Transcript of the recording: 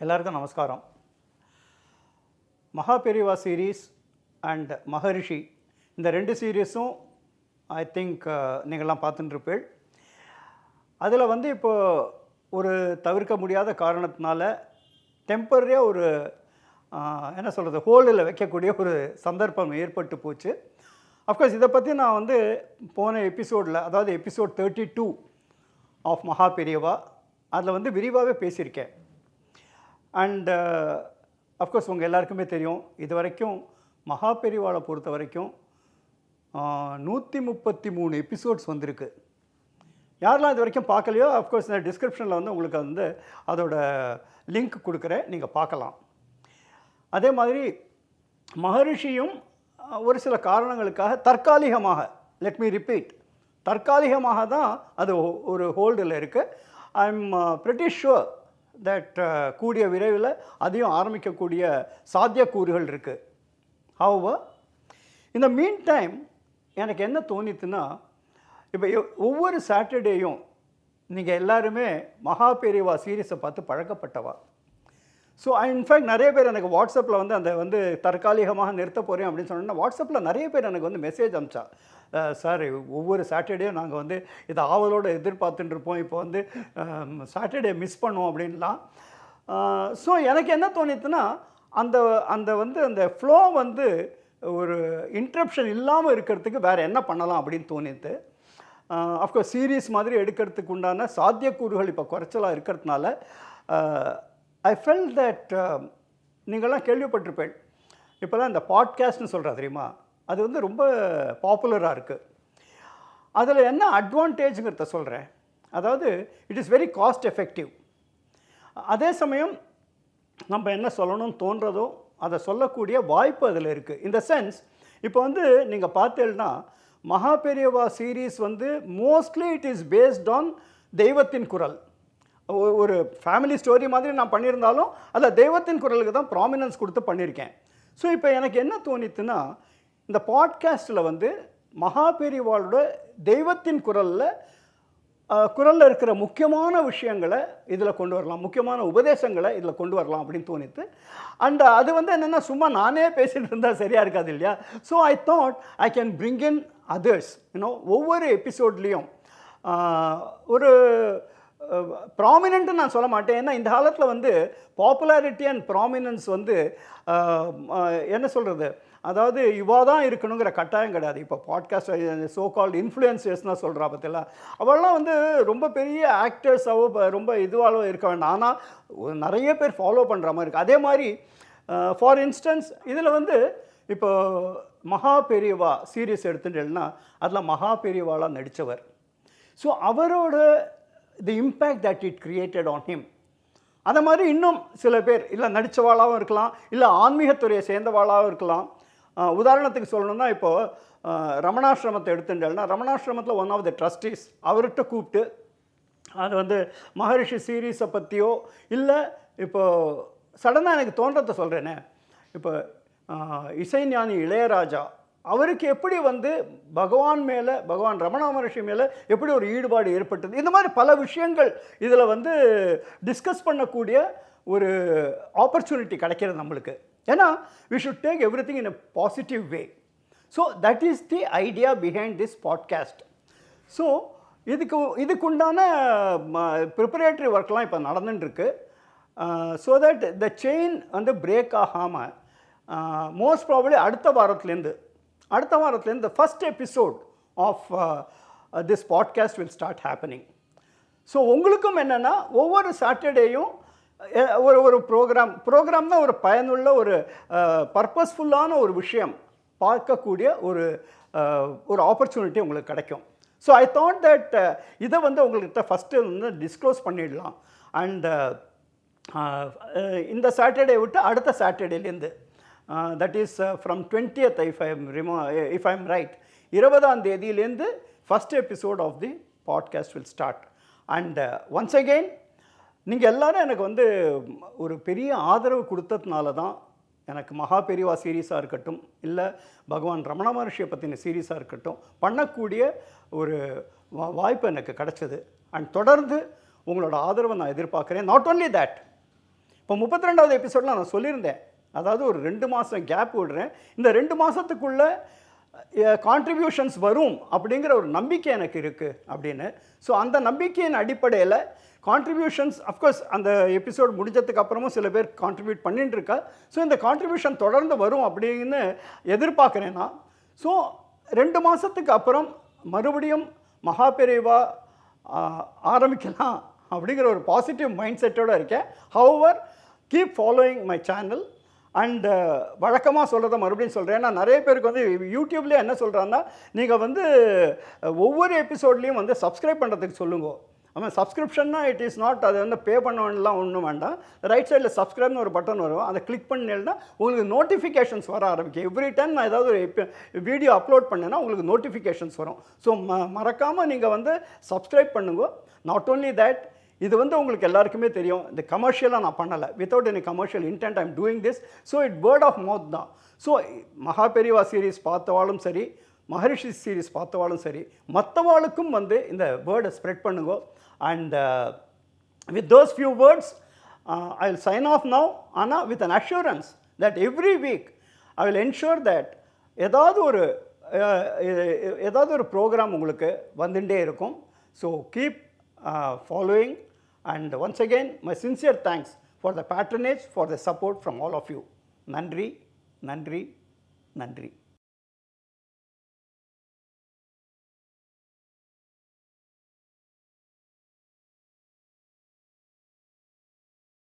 எல்லாருக்கும் நமஸ்காரம். Maha Periyava series and மகரிஷி இந்த ரெண்டு சீரீஸும் ஐ திங்க் நீங்கள்லாம் பார்த்துட்டுருப்பீள். அதில் வந்து இப்போது ஒரு தவிர்க்க முடியாத காரணத்தினால டெம்பரரியாக ஒரு என்ன சொல்கிறது ஹோல்டில் வைக்கக்கூடிய ஒரு சந்தர்ப்பம் ஏற்பட்டு போச்சு. அஃப்கோர்ஸ் இதை பற்றி நான் வந்து போன எபிசோடில், அதாவது எபிசோட் 32 ஆஃப் மகாபெரிவா, அதில் வந்து விரிவாகவே பேசியிருக்கேன். அண்ட் அஃப்கோர்ஸ் உங்கள் எல்லாருக்குமே தெரியும், இது வரைக்கும் மகாபெரிவாவை பொறுத்த வரைக்கும் 133 எபிசோட்ஸ் வந்திருக்கு. யாரெல்லாம் இது வரைக்கும் பார்க்கலையோ அஃப்கோர்ஸ் இந்த டிஸ்கிரிப்ஷனில் வந்து உங்களுக்கு வந்து அதோட லிங்க் கொடுக்குறேன், நீங்கள் பார்க்கலாம். அதே மாதிரி மகரிஷியும் ஒரு சில காரணங்களுக்காக தற்காலிகமாக, லெட் மீ ரிப்பீட், தற்காலிகமாக தான் அது ஒரு ஹோல்டில் இருக்குது. I am pretty sure that கூடிய விரைவில் அதையும் ஆரம்பிக்கக்கூடிய சாத்தியக்கூறுகள் இருக்குது. ஹவவர் இந்த மீன் டைம் எனக்கு என்ன தோணித்துன்னா, இப்போ ஒவ்வொரு சாட்டர்டேயும் நீங்கள் எல்லாருமே மகாபெரிவா சீரீஸை பார்த்து பழக்கப்பட்டவா. ஸோ இன்ஃபேக்ட் நிறைய பேர் எனக்கு வாட்ஸ்அப்பில் வந்து அந்த வந்து தற்காலிகமாக நிறுத்த போகிறேன் அப்படின்னு சொன்னோன்னா, வாட்ஸ்அப்பில் நிறைய பேர் எனக்கு வந்து மெசேஜ் அனுப்பிச்சா, சார் ஒவ்வொரு சாட்டர்டேயும் நாங்கள் வந்து இதை ஆவலோடு எதிர்பார்த்துட்டுருப்போம், இப்போ வந்து சாட்டர்டே மிஸ் பண்ணுவோம் அப்படின்லாம். ஸோ எனக்கு என்ன தோணித்துன்னா, அந்த அந்த வந்து அந்த ஃப்ளோ வந்து ஒரு இன்ட்ரப்ஷன் இல்லாமல் இருக்கிறதுக்கு வேறு என்ன பண்ணலாம் அப்படின்னு தோணித்து. அஃப்கோர்ஸ் சீரீஸ் மாதிரி எடுக்கிறதுக்கு உண்டான சாத்தியக்கூறுகள் இப்போ குறைச்சலாக இருக்கிறதுனால ஐ ஃபெல் தட் நீங்கள்லாம் கேள்விப்பட்டிருப்பேன், இப்போலாம் இந்த பாட்காஸ்ட்னு சொல்கிறா தெரியுமா, அது வந்து ரொம்ப பாப்புலராக இருக்குது. அதில் என்ன அட்வான்டேஜுங்கிறத சொல்கிறேன். அதாவது it is very cost effective. அதே சமயம் நம்ம என்ன சொல்லணும்னு தோன்றதோ அதை சொல்லக்கூடிய வாய்ப்பு அதில் இருக்குது. இந்த சென்ஸ் இப்போ வந்து நீங்கள் பார்த்தீங்கன்னா மகாபெரிவா சீரீஸ் வந்து mostly it is based on தெய்வத்தின் குரல். ஒரு ஃபேமிலி ஸ்டோரி மாதிரி நான் பண்ணியிருந்தாலும் அதில் தெய்வத்தின் குரலுக்கு தான் ப்ராமினன்ஸ் கொடுத்து பண்ணியிருக்கேன். ஸோ இப்போ எனக்கு என்ன தோணித்துன்னா, இந்த பாட்காஸ்ட்டில் வந்து மகாபெரிவாளோட தெய்வத்தின் குரலில் இருக்கிற முக்கியமான விஷயங்களை இதில் கொண்டு வரலாம், முக்கியமான உபதேசங்களை இதில் கொண்டு வரலாம் அப்படின்னு தோணித்து. அண்ட் அது வந்து என்னென்னா, சும்மா நானே பேசிகிட்டு இருந்தால் சரியாக இருக்காது இல்லையா. So I thought I can bring in others. ஒவ்வொரு எபிசோட்லேயும் ஒரு ப்ராமினென்ட்டு நான் சொல்ல மாட்டேன். ஏன்னா இந்த காலத்தில் வந்து பாப்புலாரிட்டி அண்ட் ப்ராமினன்ஸ் வந்து என்ன சொல்கிறது, அதாவது இவா தான் இருக்கணுங்கிற கட்டாயம் கிடையாது. இப்போ பாட்காஸ்ட் சோ கால்டு இன்ஃப்ளூயன்சர்ஸ்னால் சொல்கிறா பற்றில, அவெல்லாம் வந்து ரொம்ப பெரிய ஆக்டர்ஸாவோ ரொம்ப இதுவாகவோ இருக்க வேண்டாம், ஆனால் நிறைய பேர் ஃபாலோ பண்ணுற மாதிரி இருக்குது. அதே மாதிரி ஃபார் இன்ஸ்டன்ஸ் இதில் வந்து இப்போ மகாபெரிவா சீரீஸ் எடுத்துட்டேன்னா அதில் மகாபெரிவாளாக நடித்தவர். ஸோ அவரோட தி impact that it created an him. அந்த மாதிரி இன்னும் சில பேர் இல்லை நடித்தவாளாகவும் இருக்கலாம், இல்லை ஆன்மீகத்துறையை சேர்ந்தவாளாகவும் இருக்கலாம். உதாரணத்துக்கு சொல்லணும்னா, இப்போது ரமணாசிரமத்தை எடுத்துட்டேன்னா ரமணாசிரமத்தில் ஒன் ஆஃப் த ட்ரஸ்டீஸ் அவர்கிட்ட கூப்பிட்டு அது வந்து மகரிஷி சீரீஸை பற்றியோ, இல்லை இப்போது சடனாக எனக்கு தோன்றத்தை சொல்கிறேனே, இப்போ இசைஞானி இளையராஜா அவருக்கு எப்படி வந்து பகவான் மேலே, பகவான் ரமணா மகரிஷி மேலே எப்படி ஒரு ஈடுபாடு ஏற்பட்டது, இந்த மாதிரி பல விஷயங்கள் இதில் வந்து டிஸ்கஸ் பண்ணக்கூடிய ஒரு ஆப்பர்ச்சுனிட்டி கிடைக்கிறது நம்மளுக்கு. ஏன்னா we should take everything in a positive way. So that is the idea behind this podcast. So இதுக்குண்டான ப்ரிப்பரேட்டரி ஒர்க்லாம் இப்போ நடந்துட்டுருக்கு. ஸோ தட் த செயின் வந்து பிரேக் ஆகாமல் மோஸ்ட் ப்ராபப்ளி அடுத்த வாரத்துலேருந்து the first episode of this podcast will start happening. So உங்களுக்கும் என்னென்னா, ஒவ்வொரு சாட்டர்டேயும் ஒரு ப்ரோக்ராம் தான் ஒரு பயனுள்ள ஒரு பர்பஸ்ஃபுல்லான ஒரு விஷயம் பார்க்கக்கூடிய ஒரு ஆப்பர்ச்சுனிட்டி உங்களுக்கு கிடைக்கும். ஸோ ஐ தாட் தட் இதை வந்து உங்கள்கிட்ட ஃபஸ்ட்டு வந்து டிஸ்க்ளோஸ் பண்ணிடலாம். அண்ட் இந்த சாட்டர்டே விட்டு அடுத்த சாட்டர்டேலேருந்து that is from 20th if I am right, 20ஆம் தேதியிலேருந்து first episode of the podcast will start. And once again நீங்கள் எல்லோரும் எனக்கு வந்து ஒரு பெரிய ஆதரவு கொடுத்ததுனால தான் எனக்கு மகாபெரிவா சீரீஸாக இருக்கட்டும், இல்லை பகவான் ரமண மகர்ஷியை பற்றின சீரீஸாக இருக்கட்டும் பண்ணக்கூடிய ஒரு வாய்ப்பு எனக்கு கிடைச்சது. அண்ட் தொடர்ந்து உங்களோட ஆதரவை நான் எதிர்பார்க்குறேன். நாட் ஓன்லி தேட், இப்போ 32வது எபிசோடில் நான் சொல்லியிருந்தேன், அதாவது ஒரு 2 மாதம் கேப் விடுறேன், இந்த 2 மாதத்துக்குள்ளே கான்ட்ரிபியூஷன்ஸ் வரும் அப்படிங்கிற ஒரு நம்பிக்கை எனக்கு இருக்குது அப்படின்னு. ஸோ அந்த நம்பிக்கையின் அடிப்படையில் கான்ட்ரிபியூஷன்ஸ் அஃப்கோர்ஸ் அந்த எபிசோட் முடிஞ்சதுக்கு அப்புறமும் சில பேர் கான்ட்ரிபியூட் பண்ணிட்டு இருக்கா. ஸோ இந்த கான்ட்ரிபியூஷன் தொடர்ந்து வரும் அப்படின்னு எதிர்பார்க்குறேன் நான். ஸோ 2 மாதத்துக்கு அப்புறம் மறுபடியும் மகாபெரிவா ஆரம்பிக்கலாம் அப்படிங்கிற ஒரு பாசிட்டிவ் மைண்ட் செட்டோடு இருக்கேன். However keep following my channel. And வழக்கமாக சொல்கிறத மறுபடியும் சொல்கிறேன். ஏன்னா நிறைய பேருக்கு வந்து யூடியூப்லேயே என்ன சொல்கிறாங்கன்னா, நீங்கள் வந்து ஒவ்வொரு எபிசோட்லேயும் வந்து சப்ஸ்கிரைப் பண்ணுறதுக்கு சொல்லுங்க. ஆமாம், சப்ஸ்கிரிப்ஷன்னா இட் இஸ் நாட், அதை வந்து பே பண்ணலாம் ஒன்றும் வேண்டாம். ரைட் சைடில் சப்ஸ்கிரைப்னு ஒரு பட்டன் வரும், அதை கிளிக் பண்ணினா உங்களுக்கு நோட்டிஃபிகேஷன்ஸ் வர ஆரம்பிக்கும். எவ்ரி டைம் நான் ஏதாவது ஒரு வீடியோ அப்லோட் பண்ணேன்னா உங்களுக்கு நோட்டிஃபிகேஷன்ஸ் வரும். ஸோ மறக்காமல் நீங்கள் வந்து சப்ஸ்கிரைப் பண்ணுங்க. நாட் ஓன்லி தேட், இது வந்து உங்களுக்கு எல்லாருக்குமே தெரியும், இந்த கமர்ஷியலாக நான் பண்ணலை, without any commercial intent I am doing this. So it word of mouth தான். ஸோ மகாபெரிவா சீரீஸ் பார்த்தவாலும் சரி, மகரிஷி சீரீஸ் பார்த்தவாலும் சரி, மற்றவாளுக்கும் வந்து இந்த வேர்டை ஸ்ப்ரெட் பண்ணுங்க. And with those few words I will sign off now. ஆனால் with an assurance that every week I will ensure that ஏதாவது ஒரு ப்ரோக்ராம் உங்களுக்கு வந்துட்டே இருக்கும். So keep following, and once again my sincere thanks for the patronage, for the support from all of you. நன்றி நன்றி நன்றி.